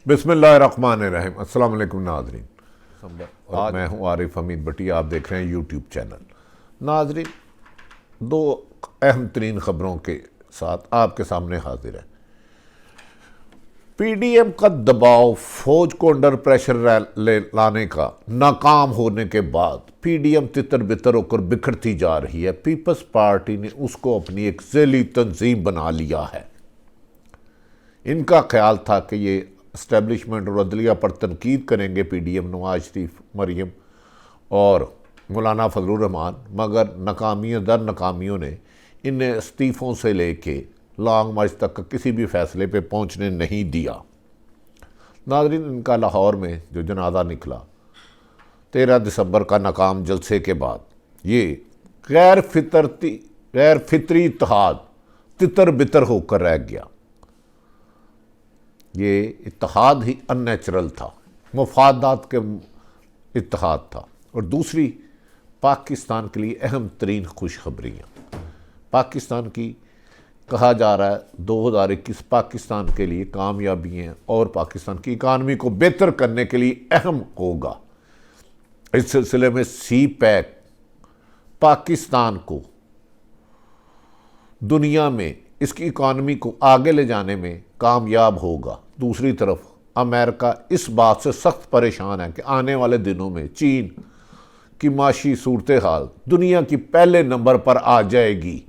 बिस्मिल्लाहिर्रहमानिर्रहीम। अस्सलाम वालेकुम नाज़रीन, और मैं हूं आरिफ हमीद भट्टी। आप देख रहे हैं यूट्यूब चैनल। नाज़रीन, दो अहम तरीन खबरों के साथ आपके सामने हाजिर है। पीडीएम का दबाव फौज को अंडर प्रेशर लाने का नाकाम होने के बाद पीडीएम तितर बितर होकर बिखरती जा रही है। पीपल्स पार्टी ने उसको अपनी एक ज़ैली तंजीम बना लिया है। इनका ख्याल था कि ये इस्टेब्लिशमेंट और अदलिया पर तनकीद करेंगे पीडीएम, नवाज शरीफ, मरियम और मौलाना फजलुर रहमान, मगर नाकामियों दर नाकामियों ने इन्हें इस्तीफ़ों से लेके लॉन्ग मार्च तक किसी भी फैसले पे पहुंचने नहीं दिया। नाज़रीन, इनका लाहौर में जो जनाजा निकला 13 दिसंबर का नाकाम जलसे के बाद, ये गैर फितरी इत्तेहाद तितर बितर होकर रह गया। ये इत्तेहाद ही अननेचुरल था, मफादात के इत्तेहाद था। और दूसरी, पाकिस्तान के लिए अहम तरीन खुशखबरियाँ पाकिस्तान की कहा जा रहा है 2021 पाकिस्तान के लिए कामयाबी हैं और पाकिस्तान की इकानमी को बेहतर करने के लिए अहम होगा। इस सिलसिले में सी पैक पाकिस्तान को दुनिया में इसकी इकानमी को आगे ले जाने में कामयाब होगा। दूसरी तरफ अमेरिका इस बात से सख्त परेशान है कि आने वाले दिनों में चीन की माशी सूरत हाल दुनिया की पहले नंबर पर आ जाएगी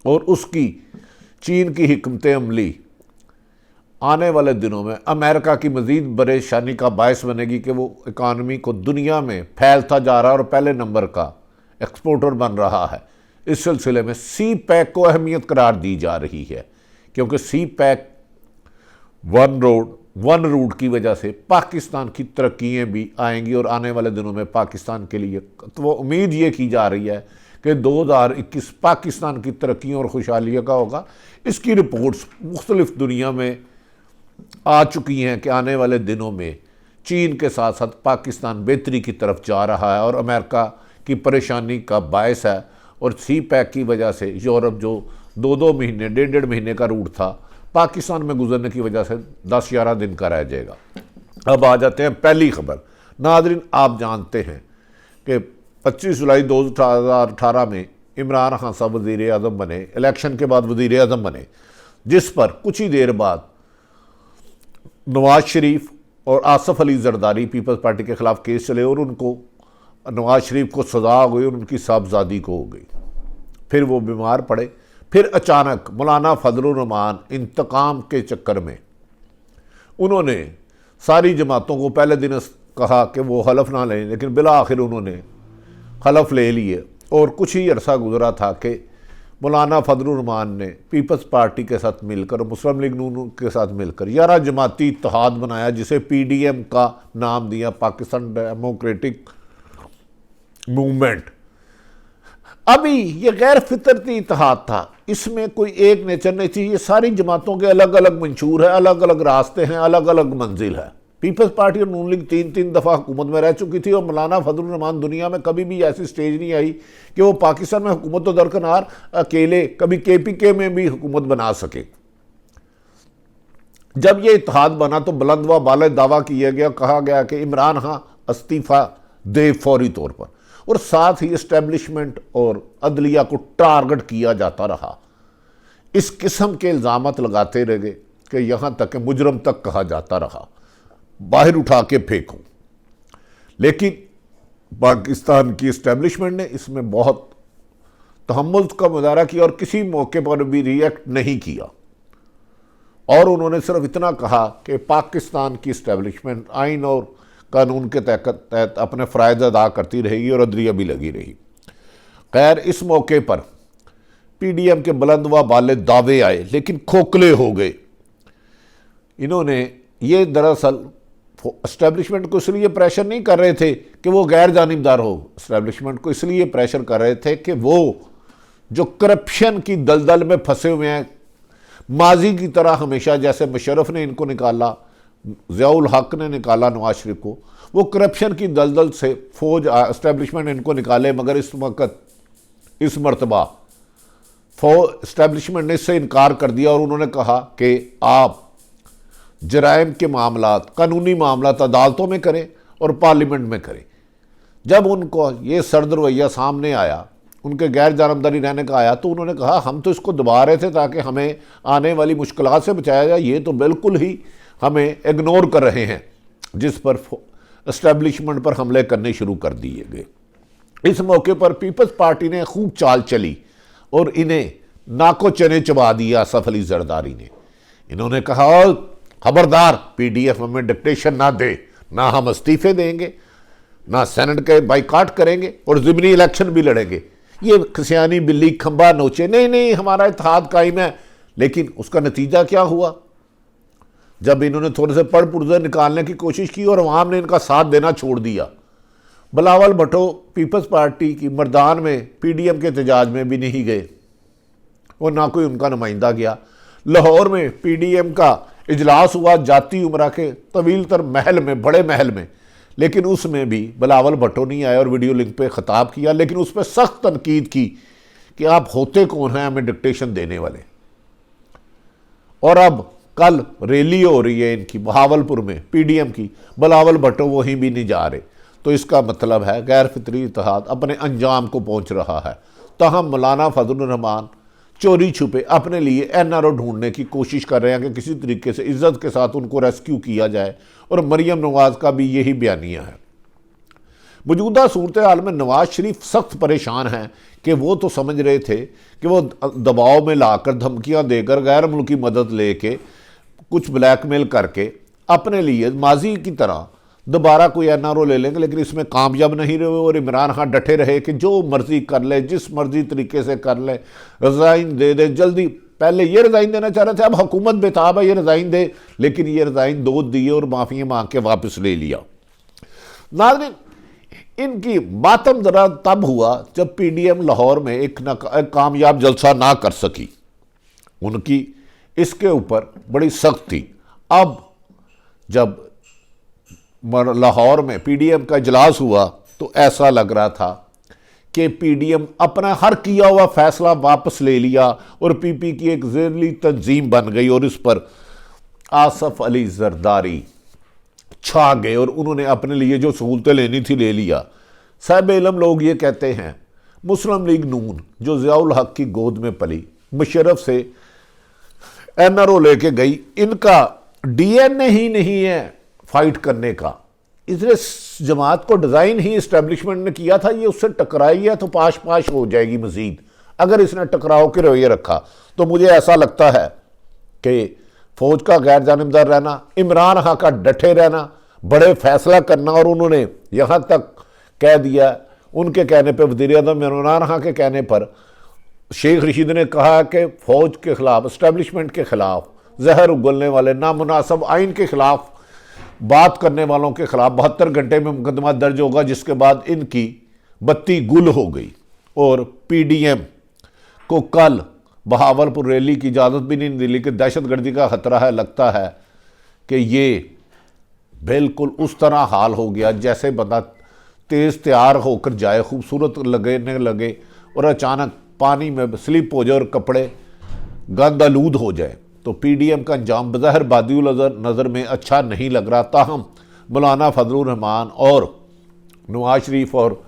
और उसकी चीन की हिकमत अमली आने वाले दिनों में अमेरिका की मज़ीद परेशानी का बायस बनेगी कि वो इकानमी को दुनिया में फैलता जा रहा है और पहले नंबर का एक्सपोर्टर बन रहा है। इस सिलसिले में सी पैक को अहमियत करार दी जा रही है, क्योंकि सी पैक वन रूट की वजह से पाकिस्तान की तरक्कियाँ भी आएंगी और आने वाले दिनों में पाकिस्तान के लिए तो वो उम्मीद ये की जा रही है कि 2021 पाकिस्तान की तरक्कियों और खुशहालियों का होगा। इसकी रिपोर्ट्स मुख्तलिफ दुनिया में आ चुकी हैं कि आने वाले दिनों में चीन के साथ साथ पाकिस्तान बेहतरी की तरफ जा रहा है और अमेरिका की परेशानी का बायस है। और सी पैक की वजह से यूरोप जो 2-2 महीने 1.5 महीने का रूट था पाकिस्तान में गुजरने की वजह से 10-11 दिन का रह जाएगा। अब आ जाते हैं पहली खबर। नाज़रीन, आप जानते हैं कि 25 जुलाई 2018 में इमरान खान साहब वज़ीर आज़म बने, इलेक्शन के बाद वज़ीर आज़म बने, जिस पर कुछ ही देर बाद नवाज शरीफ और आसफ अली जरदारी पीपल्स पार्टी के ख़िलाफ़ केस चले और उनको नवाज शरीफ को सज़ा हो गई और उनकी साहबजादी को हो गई। फिर वो बीमार पड़े। फिर अचानक मौलाना फजलुर रहमान इंतकाम के चक्कर में उन्होंने सारी जमातों को पहले दिन कहा कि वो हलफ ना लें, लेकिन बिला आखिर उन्होंने हलफ ले लिए। और कुछ ही अरसा गुजरा था कि मौलाना फजलुर रहमान ने पीपल्स पार्टी के साथ मिलकर, मुस्लिम लीग नून के साथ मिलकर 11 जमाती इत्तेहाद बनाया, जिसे पीडीएम का नाम दिया, पाकिस्तान डेमोक्रेटिक मूवमेंट। अभी ये गैर फितरती इत्तेहाद था, इसमें कोई एक नेचर नहीं थी। ये सारी जमातों के अलग अलग मंशूर है, अलग अलग रास्ते हैं, अलग अलग मंजिल है। पीपल्स पार्टी और नून लीग 3-3 दफ़ा हुकूमत में रह चुकी थी और मौलाना फजलुर रहमान दुनिया में कभी भी ऐसी स्टेज नहीं आई कि वो पाकिस्तान में हुकूमत तो दरकनार अकेले कभी केपीके में भी हुकूमत बना सके। जब ये इत्तेहाद बना तो बुलंद व बाले दावा किया गया, कहा गया कि इमरान खान इस्तीफ़ा दे फौरी तौर पर, और साथ ही इस्टेब्लिशमेंट और अदलिया को टारगेट किया जाता रहा। इस किस्म के इल्ज़ामात लगाते रहे कि यहाँ तक कि मुजरम तक कहा जाता रहा, बाहर उठा के फेंको। लेकिन पाकिस्तान की इस्टेब्लिशमेंट ने इसमें बहुत तहम्मुल का मुजाहरा किया और किसी मौके पर भी रिएक्ट नहीं किया। और उन्होंने सिर्फ इतना कहा कि पाकिस्तान की इस्टेब्लिशमेंट आइन और कानून के तहत अपने फ़राइज़ अदा करती रहेगी और अदलिया भी लगी रही। खैर, इस मौके पर पीडीएम के बुलंद व बाले दावे आए, लेकिन खोखले हो गए। इन्होंने ये दरअसल इस्टेब्लिशमेंट को इसलिए प्रेशर नहीं कर रहे थे कि वो गैर जानिबदार हो, इस्टेब्लिशमेंट को इसलिए प्रेशर कर रहे थे कि वो जो करप्शन की दलदल में फंसे हुए हैं, माजी की तरह हमेशा जैसे मुशर्रफ ने इनको निकाला, ज़ियाउल हक ने निकाला नवाज शरीफ को, वो करप्शन की दलदल से फौज इस्टेब्लिशमेंट इनको निकाले। मगर इस वक्त इस मरतबा इस्टेब्लिशमेंट ने इससे इनकार कर दिया और उन्होंने कहा कि आप जराइम के मामलात, कानूनी मामलात अदालतों में करें और पार्लियामेंट में करें। जब उनको ये सर्द रवैया सामने आया, उनके गैर जानबदारी रहने का आया, तो उन्होंने कहा हम तो इसको दबा रहे थे ताकि हमें आने वाली मुश्किलात से बचाया जाए, ये तो बिल्कुल ही हमें इग्नोर कर रहे हैं, जिस पर एस्टेब्लिशमेंट पर हमले करने शुरू कर दिए गए। इस मौके पर पीपल्स पार्टी ने खूब चाल चली और इन्हें नाको चने चबा दिया आसफ अली जरदारी ने। इन्होंने कहा खबरदार पीडीएफ हमें डिक्टेशन ना दे, ना हम इस्तीफे देंगे, ना सेनेट के बाइकाट करेंगे और ज़िमनी इलेक्शन भी लड़ेंगे। ये खसियानी बिल्ली खंबा नोचे, नहीं नहीं हमारा इत्तेहाद कायम है। लेकिन उसका नतीजा क्या हुआ? जब इन्होंने थोड़े से पड़ पुर्जे निकालने की कोशिश की और अवाम ने इनका साथ देना छोड़ दिया, बिलावल भुट्टो पीपल्स पार्टी की मर्दान में पीडीएम के एहतजाज में भी नहीं गए और ना कोई उनका नुमाइंदा गया। लाहौर में पीडीएम का इजलास हुआ जाती उमरा के तवील तर महल में, बड़े महल में, लेकिन उसमें भी बिलावल भुट्टो नहीं आया और वीडियो लिंक पे ख़िताब किया, लेकिन उस पर सख्त तनकीद की कि आप होते कौन हैं हमें डिक्टेशन देने वाले। और अब कल रैली हो रही है इनकी बहावलपुर में पीडीएम की, बिलावल भुट्टो वहीं भी नहीं जा रहे। तो इसका मतलब है गैर फितरी इत्तेहाद अपने अंजाम को पहुंच रहा है। तहम मौलाना फजलुर रहमान चोरी छुपे अपने लिए एनआरओ ढूंढने की कोशिश कर रहे हैं कि किसी तरीके से इज्जत के साथ उनको रेस्क्यू किया जाए, और मरियम नवाज का भी यही बयानिया है। मौजूदा सूरत हाल में नवाज शरीफ सख्त परेशान हैं कि वो तो समझ रहे थे कि वो दबाव में लाकर, धमकियां देकर, गैर मुल्की मदद लेके, कुछ ब्लैकमेल करके अपने लिए माजी की तरह दोबारा कोई एनआरओ ले लेंगे, लेकिन इसमें कामयाब नहीं रहे और इमरान खान डटे रहे कि जो मर्जी कर ले, जिस मर्जी तरीके से कर ले, रिज़ाइन दे दे जल्दी। पहले ये रिज़ाइन देना चाह रहे थे, अब हुकूमत बेताब है ये रिज़ाइन दे, लेकिन ये रिज़ाइन दो दिए और माफ़ी मांग के वापस ले लिया। नाज़रीन, इनकी मातम ज़रा तब हुआ जब पीडीएम लाहौर में एक कामयाब जलसा ना कर सकी, उनकी इसके ऊपर बड़ी सख्त थी। अब जब लाहौर में पीडीएम का इजलास हुआ तो ऐसा लग रहा था कि पीडीएम अपना हर किया हुआ फैसला वापस ले लिया और पीपी की एक ज़ेरली तंजीम बन गई और इस पर आसफ अली जरदारी छा गए और उन्होंने अपने लिए जो सहूलतें लेनी थी ले लिया। साहिब इल्म लोग ये कहते हैं मुस्लिम लीग नून जो ज़ियाउल हक की गोद में पली, मुशर्रफ से एनआरओ लेके गई, इनका डीएनए ही नहीं है फाइट करने का। इसने जमात को डिज़ाइन ही इस्टेब्लिशमेंट ने किया था, ये उससे टकराई है तो पाश पाश हो जाएगी मजीद। अगर इसने टकराव के रवैये रखा तो मुझे ऐसा लगता है कि फौज का गैर जानिबदार रहना, इमरान खान का डटे रहना, बड़े फैसला करना, और उन्होंने यहाँ तक कह दिया, उनके कहने पर, वज़ीर-ए-आज़म इमरान खान के कहने पर शेख रशीद ने कहा कि फ़ौज के ख़िलाफ़, इस्टेब्लिशमेंट के ख़िलाफ़, जहर उगलने वाले, नामुनासिब आइन के ख़िलाफ़ बात करने वालों के खिलाफ 72 घंटे में मुकदमा दर्ज होगा, जिसके बाद इनकी बत्ती गुल हो गई और पीडीएम को कल बहावलपुर रैली की इजाज़त भी नहीं मिली कि दहशतगर्दी का ख़तरा है। लगता है कि ये बिल्कुल उस तरह हाल हो गया जैसे बंदा तेज़ तैयार होकर जाए, खूबसूरत लगने लगे और अचानक पानी में स्लिप हो जाए और कपड़े गंद आलूद हो जाए। तो पीडीएम का अंजाम बज़ाहिर बादिउल नज़र में अच्छा नहीं लग रहा। ताहम मौलाना फजलुर रहमान और नवाज शरीफ और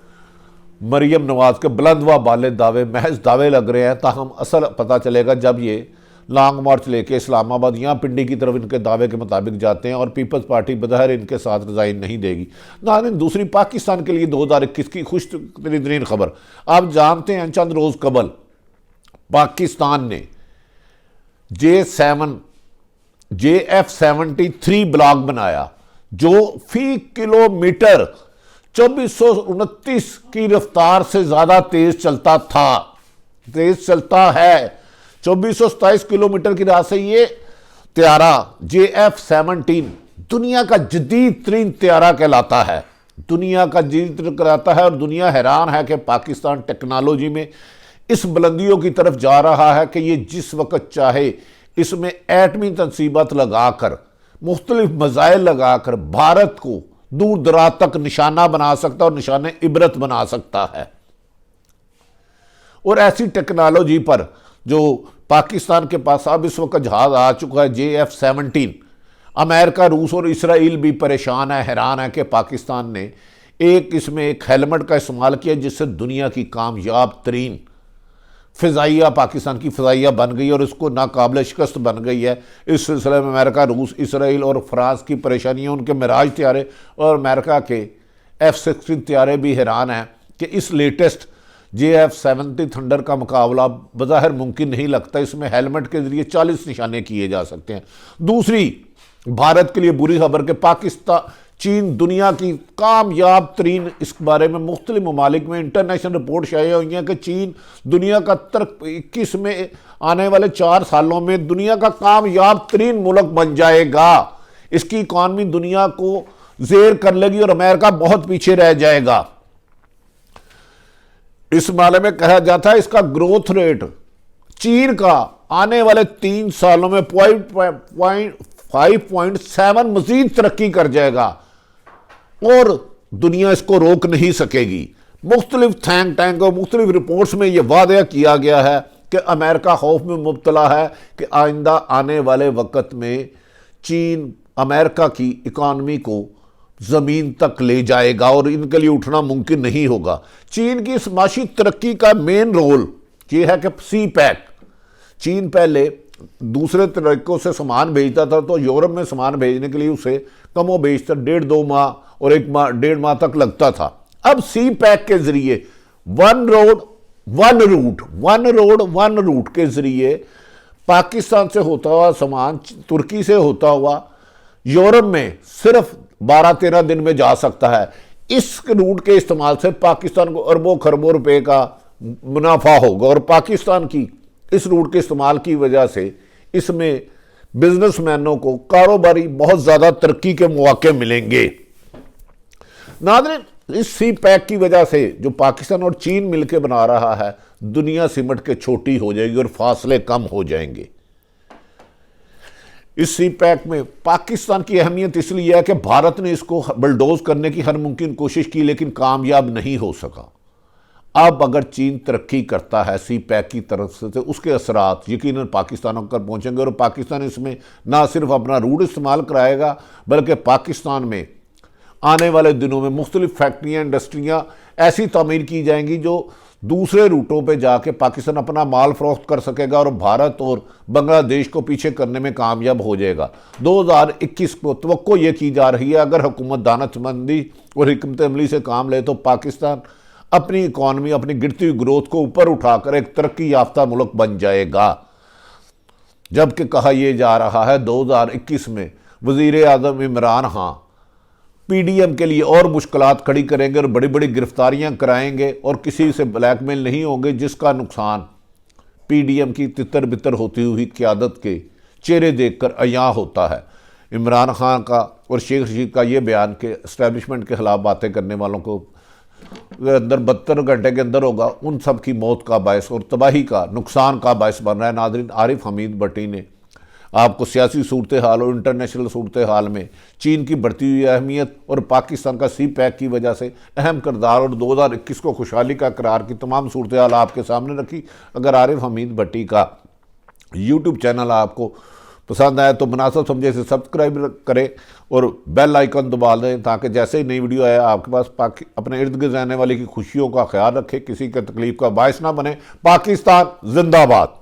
मरियम नवाज के बुलंद व बाले दावे महज दावे लग रहे हैं। ताहम असल पता चलेगा जब ये लॉन्ग मार्च लेके इस्लामाबाद या पिंडी की तरफ इनके दावे के मुताबिक जाते हैं और पीपल्स पार्टी बज़ाहिर इनके साथ रिज़ाइन नहीं देगी। नाज़रीन, दूसरी पाकिस्तान के लिए 2021 की खुशतरीन खबर आप जानते हैं, चंद रोज़ कबल पाकिस्तान ने JF-73 ब्लॉक बनाया जो फी किलोमीटर 2429 की रफ्तार से ज़्यादा तेज़ चलता है। 2427 किलोमीटर की राह से ये त्यारा JF-17 दुनिया का जदीद तरीन त्यारा कहलाता है, दुनिया का जदीद कहलाता है। और दुनिया हैरान है कि पाकिस्तान टेक्नोलॉजी में इस बुलंदियों की तरफ जा रहा है कि ये जिस वक्त चाहे इसमें एटमी तनसीबत लगाकर, मुख्तलिफ मज़ाइल लगाकर भारत को दूर दराज तक निशाना बना सकता और निशाने इबरत बना सकता है। और ऐसी टेक्नोलॉजी पर जो पाकिस्तान के पास अब इस वक्त जहाज़ आ चुका है JF-17, अमेरिका, रूस और इसराइल भी परेशान है, हैरान है कि पाकिस्तान ने इसमें एक हेलमेट का इस्तेमाल किया जिससे दुनिया की कामयाब तरीन फ़िज़ाइया पाकिस्तान की फ़िज़ाइया बन गई और इसको नाकाबिल शिकस्त बन गई है। इस सिलसिले में अमेरिका, रूस, इसराइल और फ्रांस की परेशानियाँ, उनके मिराज तैयारे और अमेरिका के F-16 तैयारे भी हैरान हैं कि इस लेटेस्ट JF-70 थंडर का मुकाबला बज़ाहिर मुमकिन नहीं लगता। इसमें हेलमेट के ज़रिए 40 निशाने किए जा सकते हैं। दूसरी भारत के लिए बुरी खबर कि पाकिस्तान, चीन दुनिया की कामयाब तरीन, इस बारे में मुख्तलिफ ममालिक में इंटरनेशनल रिपोर्ट शाया हुई हैं कि चीन दुनिया का 21 में आने वाले 4 सालों में दुनिया का कामयाब तरीन मुल्क बन जाएगा। इसकी इकॉनमी दुनिया को जेर कर लेगी और अमेरिका बहुत पीछे रह जाएगा। इस मामले में कहा जाता है इसका ग्रोथ रेट चीन का आने वाले 3 सालों में 5.7 मजीद तरक्की कर जाएगा और दुनिया इसको रोक नहीं सकेगी। मुख्तलिफ थिंक टैंक और मुख्तलिफ रिपोर्ट्स में यह वादा किया गया है कि अमेरिका खौफ में मुब्तला है कि आइंदा आने वाले वक्त में चीन अमेरिका की इकॉनमी को ज़मीन तक ले जाएगा और इनके लिए उठना मुमकिन नहीं होगा। चीन की इस माशी तरक्की का मेन रोल ये है कि CPEC, चीन पहले दूसरे तरीकों से सामान भेजता था तो यूरोप में सामान भेजने के लिए उसे कमो बेशतर 1.5-2 माह और 1.5 माह तक लगता था। अब CPEC के जरिए वन रोड वन रूट के जरिए पाकिस्तान से होता हुआ सामान तुर्की से होता हुआ यूरोप में सिर्फ 12-13 दिन में जा सकता है। इस रूट के इस्तेमाल से पाकिस्तान को अरबों खरबों रुपए का मुनाफा होगा और पाकिस्तान की इस रूट के इस्तेमाल की वजह से इसमें बिजनेसमैनों को कारोबारी बहुत ज़्यादा तरक्की के मौके मिलेंगे। नाज़रीन, इस CPEC की वजह से जो पाकिस्तान और चीन मिलकर बना रहा है, दुनिया सिमट के छोटी हो जाएगी और फासले कम हो जाएंगे। इस CPEC में पाकिस्तान की अहमियत इसलिए है कि भारत ने इसको बलडोज करने की हर मुमकिन कोशिश की लेकिन कामयाब नहीं हो सका। अब अगर चीन तरक्की करता है CPEC की तरफ से तो उसके असरात यकीनन पाकिस्तान तक पहुंचेंगे और पाकिस्तान इसमें ना सिर्फ अपना रूट इस्तेमाल कराएगा बल्कि पाकिस्तान में आने वाले दिनों में मुख्तलिफ फैक्ट्रियाँ, इंडस्ट्रियाँ ऐसी तामीर की जाएंगी जो दूसरे रूटों पे जाके पाकिस्तान अपना माल फरोख्त कर सकेगा और भारत और बांग्लादेश को पीछे करने में कामयाब हो जाएगा। 2021 को तवक्को ये की जा रही है अगर हुकूमत दानतमंदी और हिकमत अमली से काम ले तो पाकिस्तान अपनी इकॉनमी, अपनी गिरती हुई ग्रोथ को ऊपर उठाकर एक तरक्की याफ्ता मुल्क बन जाएगा। जबकि कहा यह जा रहा है 2021 में वज़ीर आज़म इमरान खान PDM के लिए और मुश्किलात खड़ी करेंगे और बड़ी बड़ी गिरफ्तारियां कराएंगे और किसी से ब्लैकमेल नहीं होंगे, जिसका नुकसान PDM की तितर बितर होती हुई क़यादत के चेहरे देखकर अयां होता है। इमरान खान का और शेख रशीद का ये बयान कि इस्टेब्लिशमेंट के खिलाफ बातें करने वालों को अंदर 72 घंटे के अंदर होगा, उन सब की मौत का बायस और तबाही का, नुकसान का बायस बन रहा है। नाज़रीन, आरिफ हमीद भट्टी ने आपको सियासी सूरत हाल और इंटरनेशनल सूरत हाल में चीन की बढ़ती हुई अहमियत और पाकिस्तान का CPEC की वजह से अहम किरदार और 2021 को खुशहाली का करार की तमाम सूरत हाल आपके सामने रखी। अगर आरिफ हमीद भट्टी का YouTube चैनल आपको पसंद आए तो मुनासिब समझे इसे सब्सक्राइब करें और बेल आइकन दबा दें ताकि जैसे ही नई वीडियो आए आपके पास अपने इर्द गिर्द रहने वाले की खुशियों का ख्याल रखें, किसी के तकलीफ का बायस ना बने। पाकिस्तान जिंदाबाद।